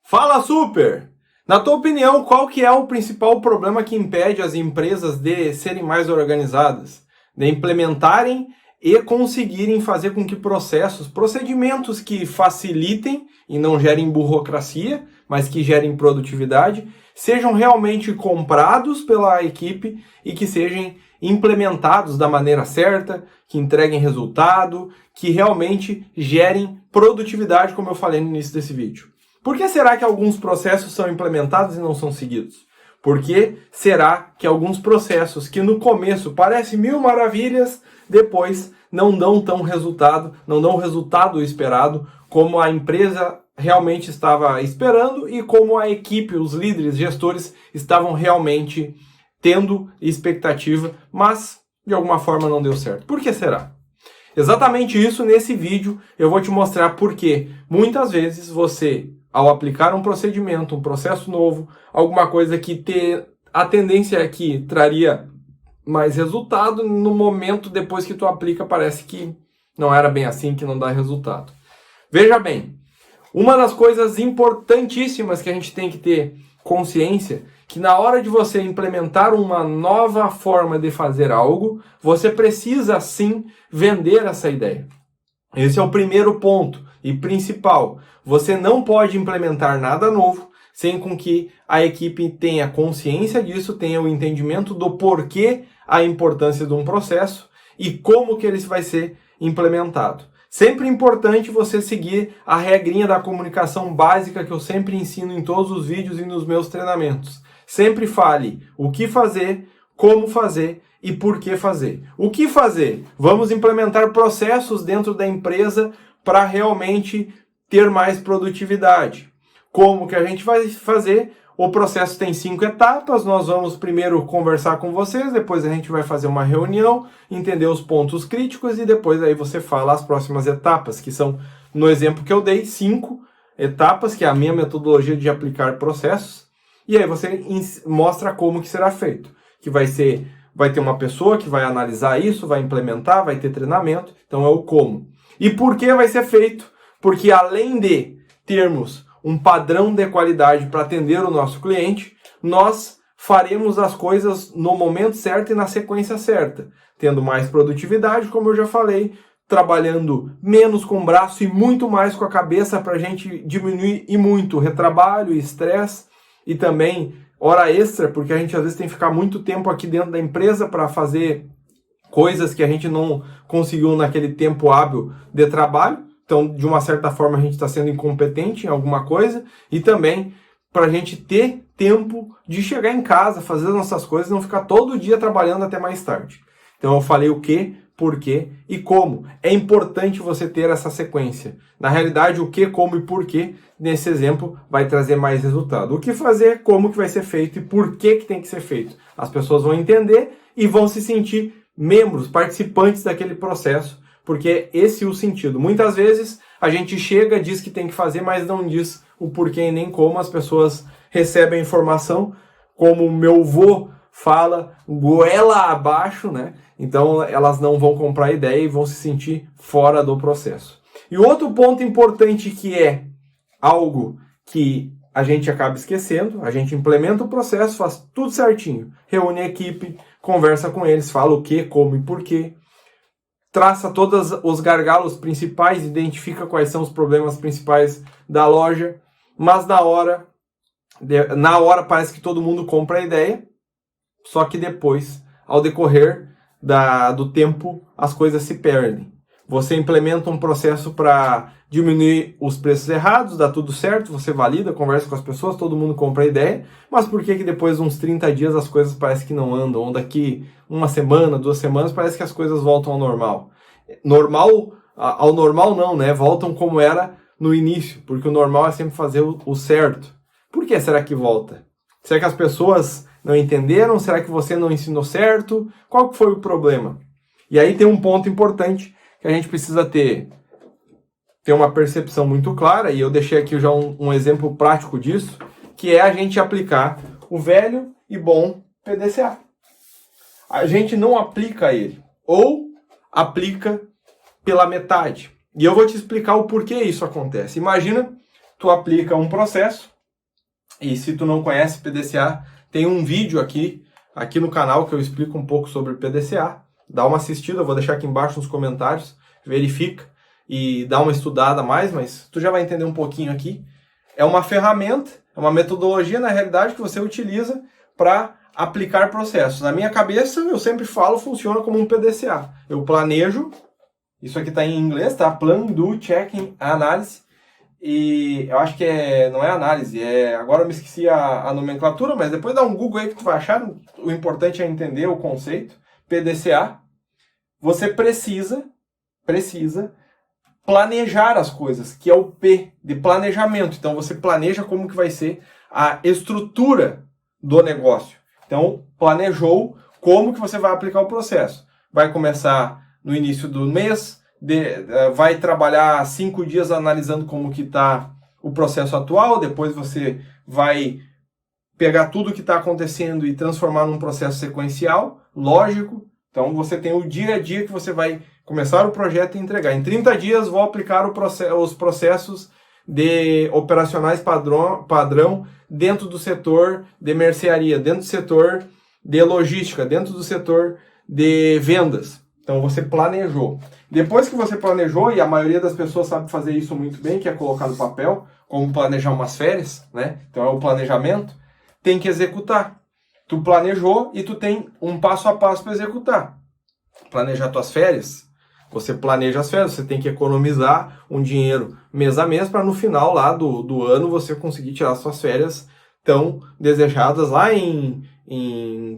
Fala, Super! Na tua opinião, qual que é o principal problema que impede as empresas de serem mais organizadas, de implementarem e conseguirem fazer com que procedimentos que facilitem e não gerem burocracia, mas que gerem produtividade, sejam realmente comprados pela equipe e que sejam implementados da maneira certa, que entreguem resultado, que realmente gerem produtividade, como eu falei no início desse vídeo. Por que será que alguns processos são implementados e não são seguidos? Por que será que alguns processos que no começo parecem mil maravilhas, depois não dão o resultado esperado como a empresa realmente estava esperando e como a equipe, os líderes, gestores estavam realmente tendo expectativa, mas de alguma forma não deu certo. Por que será? Exatamente isso nesse vídeo eu vou te mostrar por que muitas vezes você, ao aplicar um procedimento, um processo novo, alguma coisa que a tendência é que traria mais resultado, no momento depois que tu aplica parece que não era bem assim, que não dá resultado. Veja bem, uma das coisas importantíssimas que a gente tem que ter consciência, que na hora de você implementar uma nova forma de fazer algo, você precisa sim vender essa ideia. Esse é o primeiro ponto e principal. Você não pode implementar nada novo sem com que a equipe tenha consciência disso, tenha o entendimento do porquê, a importância de um processo e como que ele vai ser implementado. Sempre importante você seguir a regrinha da comunicação básica que eu sempre ensino em todos os vídeos e nos meus treinamentos. Sempre fale o que fazer, como fazer e por que fazer. O que fazer? Vamos implementar processos dentro da empresa para realmente ter mais produtividade. Como que a gente vai fazer? O processo tem 5 etapas, nós vamos primeiro conversar com vocês, depois a gente vai fazer uma reunião, entender os pontos críticos e depois aí você fala as próximas etapas, que são, no exemplo que eu dei, 5 etapas, que é a minha metodologia de aplicar processos, e aí você mostra como que será feito, que vai ter uma pessoa que vai analisar isso, vai implementar, vai ter treinamento, então é o como. E por que vai ser feito? Porque além de termos um padrão de qualidade para atender o nosso cliente, nós faremos as coisas no momento certo e na sequência certa, tendo mais produtividade, como eu já falei, trabalhando menos com o braço e muito mais com a cabeça para a gente diminuir e muito o retrabalho e estresse e também hora extra, porque a gente às vezes tem que ficar muito tempo aqui dentro da empresa para fazer coisas que a gente não conseguiu naquele tempo hábil de trabalho. Então, de uma certa forma, a gente está sendo incompetente em alguma coisa e também para a gente ter tempo de chegar em casa, fazer as nossas coisas e não ficar todo dia trabalhando até mais tarde. Então, eu falei o que, por quê e como. É importante você ter essa sequência. Na realidade, o que, como e por quê, nesse exemplo, vai trazer mais resultado. O que fazer, como que vai ser feito e por que tem que ser feito. As pessoas vão entender e vão se sentir membros, participantes daquele processo, porque esse é o sentido. Muitas vezes a gente chega, diz que tem que fazer, mas não diz o porquê e nem como. As pessoas recebem a informação, como o meu vô fala, goela abaixo, né? Então elas não vão comprar a ideia e vão se sentir fora do processo. E outro ponto importante que é algo que a gente acaba esquecendo, a gente implementa o processo, faz tudo certinho, reúne a equipe, conversa com eles, fala o que, como e porquê, traça todos os gargalos principais, identifica quais são os problemas principais da loja, mas na hora parece que todo mundo compra a ideia, só que depois, ao decorrer do tempo, as coisas se perdem. Você implementa um processo para diminuir os preços errados, dá tudo certo, você valida, conversa com as pessoas, todo mundo compra a ideia, mas por que depois de uns 30 dias as coisas parecem que não andam, ou daqui uma semana, 2 semanas, parece que as coisas voltam ao normal? Ao normal não, né? Voltam como era no início, porque o normal é sempre fazer o certo. Por que será que volta? Será que as pessoas não entenderam? Será que você não ensinou certo? Qual foi o problema? E aí tem um ponto importante que a gente precisa ter uma percepção muito clara, e eu deixei aqui já um exemplo prático disso, que é a gente aplicar o velho e bom PDCA. A gente não aplica ele, ou aplica pela metade. E eu vou te explicar o porquê isso acontece. Imagina, tu aplica um processo E se tu não conhece PDCA, tem um vídeo aqui no canal que eu explico um pouco sobre PDCA. Dá uma assistida, eu vou deixar aqui embaixo nos comentários, verifica e dá uma estudada a mais, mas tu já vai entender um pouquinho aqui. É uma ferramenta, é uma metodologia, na realidade, que você utiliza para aplicar processos. Na minha cabeça, eu sempre falo, funciona como um PDCA. Eu planejo, isso aqui está em inglês, tá? Plan, Do, Checking, Análise. E eu acho que não é análise, agora eu me esqueci a nomenclatura, mas depois dá um Google aí que tu vai achar. O importante é entender o conceito. PDCA. Você precisa planejar as coisas, que é o P de planejamento. Então você planeja como que vai ser a estrutura do negócio. Então planejou como que você vai aplicar o processo. Vai começar no início do mês, vai trabalhar 5 dias analisando como que está o processo atual, depois você vai pegar tudo que está acontecendo e transformar num processo sequencial, lógico. Então você tem o dia a dia que você vai começar o projeto e entregar. Em 30 dias vou aplicar os processos operacionais padrão dentro do setor de mercearia, dentro do setor de logística, dentro do setor de vendas. Então você planejou. Depois que você planejou, e a maioria das pessoas sabe fazer isso muito bem, que é colocar no papel, como planejar umas férias, né? Então é o planejamento, tem que executar. Tu planejou e tu tem um passo a passo para executar. Planejar tuas férias, você planeja as férias, você tem que economizar um dinheiro mês a mês para no final lá do ano você conseguir tirar suas férias tão desejadas lá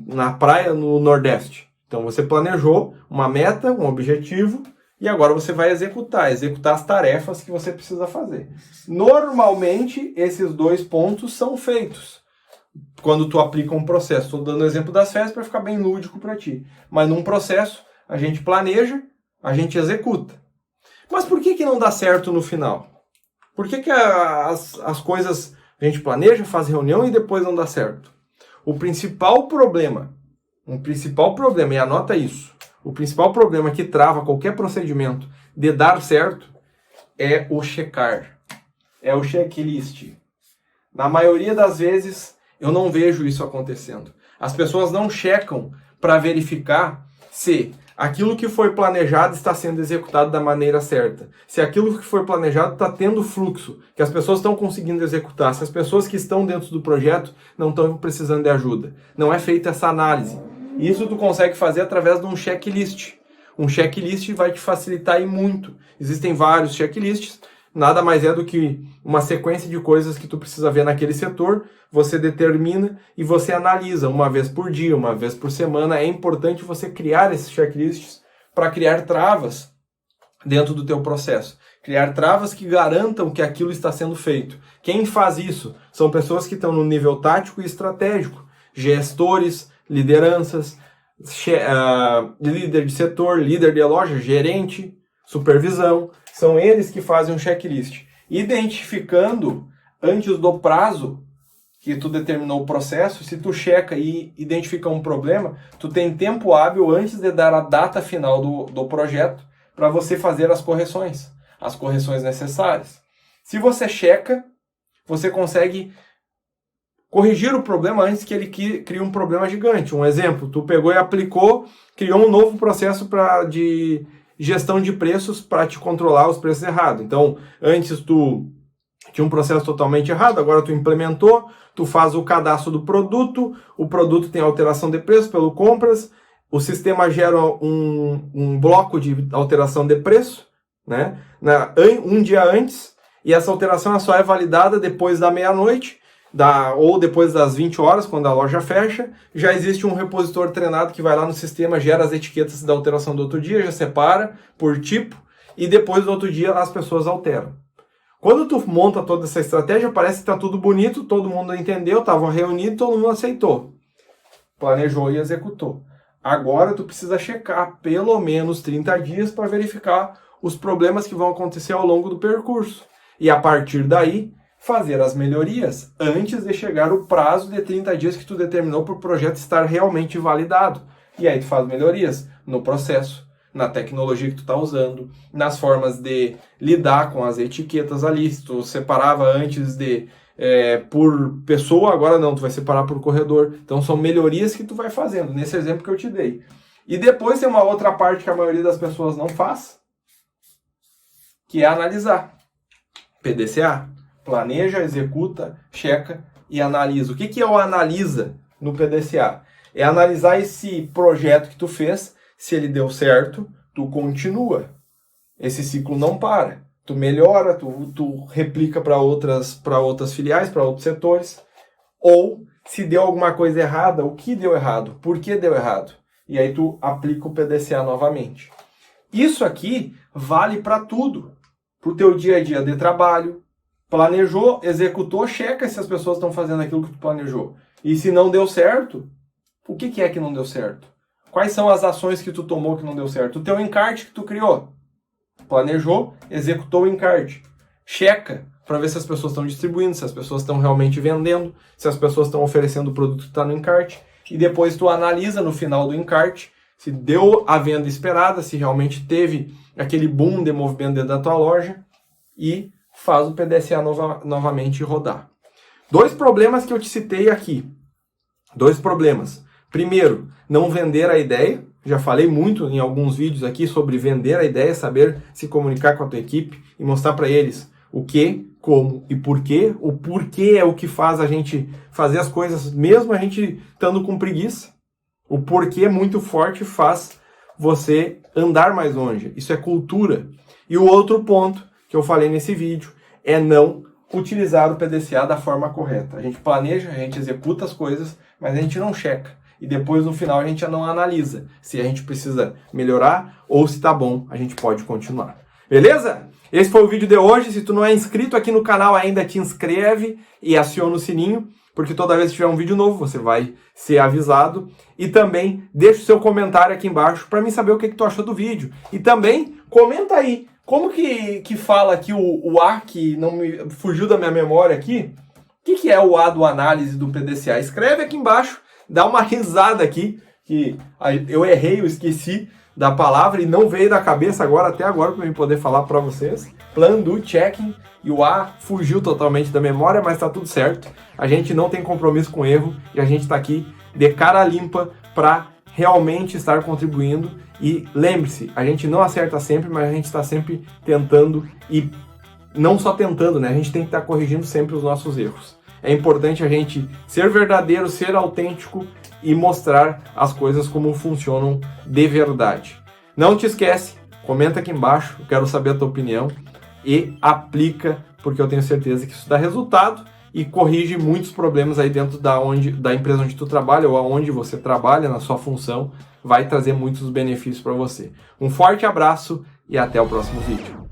na praia no Nordeste. Então você planejou uma meta, um objetivo, e agora você vai executar as tarefas que você precisa fazer. Normalmente, esses 2 pontos são feitos quando tu aplica um processo. Estou dando o exemplo das férias para ficar bem lúdico para ti. Mas num processo, a gente planeja, a gente executa. Mas por que não dá certo no final? Por que as coisas a gente planeja, faz reunião e depois não dá certo? O principal problema, e anota isso, o principal problema que trava qualquer procedimento de dar certo é o checar, é o checklist. Na maioria das vezes, eu não vejo isso acontecendo. As pessoas não checam para verificar se aquilo que foi planejado está sendo executado da maneira certa. Se aquilo que foi planejado está tendo fluxo, que as pessoas estão conseguindo executar, se as pessoas que estão dentro do projeto não estão precisando de ajuda. Não é feita essa análise. Isso tu consegue fazer através de um checklist. Um checklist vai te facilitar e muito. Existem vários checklists, nada mais é do que uma sequência de coisas que tu precisa ver naquele setor, você determina e você analisa uma vez por dia, uma vez por semana. É importante você criar esses checklists para criar travas dentro do teu processo. Criar travas que garantam que aquilo está sendo feito. Quem faz isso são pessoas que estão no nível tático e estratégico. Gestores, lideranças, líder de setor, líder de loja, gerente, supervisão. São eles que fazem um checklist. Identificando antes do prazo que tu determinou o processo, se tu checa e identifica um problema, tu tem tempo hábil antes de dar a data final do projeto para você fazer as correções necessárias. Se você checa, você consegue corrigir o problema antes que ele crie um problema gigante. Um exemplo, tu pegou e aplicou, criou um novo processo de gestão de preços para te controlar os preços errados. Então, antes tu tinha um processo totalmente errado, agora tu implementou, tu faz o cadastro do produto, o produto tem alteração de preço pelo compras, o sistema gera um bloco de alteração de preço, né, um dia antes, e essa alteração só é validada depois da meia-noite, ou depois das 20 horas, quando a loja fecha. Já existe um repositor treinado que vai lá no sistema, gera as etiquetas da alteração do outro dia, já separa por tipo, e depois do outro dia as pessoas alteram. Quando tu monta toda essa estratégia, parece que está tudo bonito, todo mundo entendeu, estava reunido, todo mundo aceitou. Planejou e executou. Agora tu precisa checar pelo menos 30 dias para verificar os problemas que vão acontecer ao longo do percurso. E a partir daí, fazer as melhorias antes de chegar o prazo de 30 dias que tu determinou para o projeto estar realmente validado. E aí tu faz melhorias no processo, na tecnologia que tu está usando, nas formas de lidar com as etiquetas ali. Se tu separava antes de por pessoa, agora não, tu vai separar por corredor. Então são melhorias que tu vai fazendo, nesse exemplo que eu te dei. E depois tem uma outra parte que a maioria das pessoas não faz, que é analisar. PDCA. Planeja, executa, checa e analisa. O que é o analisa no PDCA? É analisar esse projeto que tu fez, se ele deu certo, tu continua. Esse ciclo não para. Tu melhora, tu replica para outras filiais, para outros setores. Ou, se deu alguma coisa errada, o que deu errado? Por que deu errado? E aí tu aplica o PDCA novamente. Isso aqui vale para tudo. Para o teu dia a dia de trabalho. Planejou, executou, checa se as pessoas estão fazendo aquilo que tu planejou. E se não deu certo, o que é que não deu certo? Quais são as ações que tu tomou que não deu certo? O teu encarte que tu criou. Planejou, executou o encarte. Checa para ver se as pessoas estão distribuindo, se as pessoas estão realmente vendendo, se as pessoas estão oferecendo o produto que está no encarte. E depois tu analisa no final do encarte se deu a venda esperada, se realmente teve aquele boom de movimento dentro da tua loja e faz o PDCA novamente rodar. 2 problemas que eu te citei aqui. 2 problemas. Primeiro, não vender a ideia. Já falei muito em alguns vídeos aqui sobre vender a ideia, saber se comunicar com a tua equipe e mostrar para eles o que, como e porquê. O porquê é o que faz a gente fazer as coisas, mesmo a gente estando com preguiça. O porquê muito forte faz você andar mais longe. Isso é cultura. E o outro ponto que eu falei nesse vídeo é não utilizar o PDCA da forma correta. A gente planeja, a gente executa as coisas, mas a gente não checa. E depois, no final, a gente já não analisa se a gente precisa melhorar ou se tá bom, a gente pode continuar. Beleza? Esse foi o vídeo de hoje. Se tu não é inscrito aqui no canal ainda, te inscreve e aciona o sininho, porque toda vez que tiver um vídeo novo, você vai ser avisado. E também deixa o seu comentário aqui embaixo para mim saber o que tu achou do vídeo. E também comenta aí, como que fala aqui o A, que não me fugiu da minha memória aqui? O que é o A do análise do PDCA? Escreve aqui embaixo, dá uma risada aqui, que eu errei, eu esqueci da palavra e não veio da cabeça até agora para eu poder falar para vocês. Plan do checking, e o A fugiu totalmente da memória, mas tá tudo certo. A gente não tem compromisso com erro e a gente está aqui de cara limpa para realmente estar contribuindo. E lembre-se, a gente não acerta sempre, mas a gente está sempre tentando, e não só tentando, né? A gente tem que estar corrigindo sempre os nossos erros. É importante a gente ser verdadeiro, ser autêntico e mostrar as coisas como funcionam de verdade. Não te esquece, comenta aqui embaixo, eu quero saber a tua opinião e aplica, porque eu tenho certeza que isso dá resultado e corrige muitos problemas aí dentro da empresa onde tu trabalha ou aonde você trabalha, na sua função, vai trazer muitos benefícios para você. Um forte abraço e até o próximo vídeo.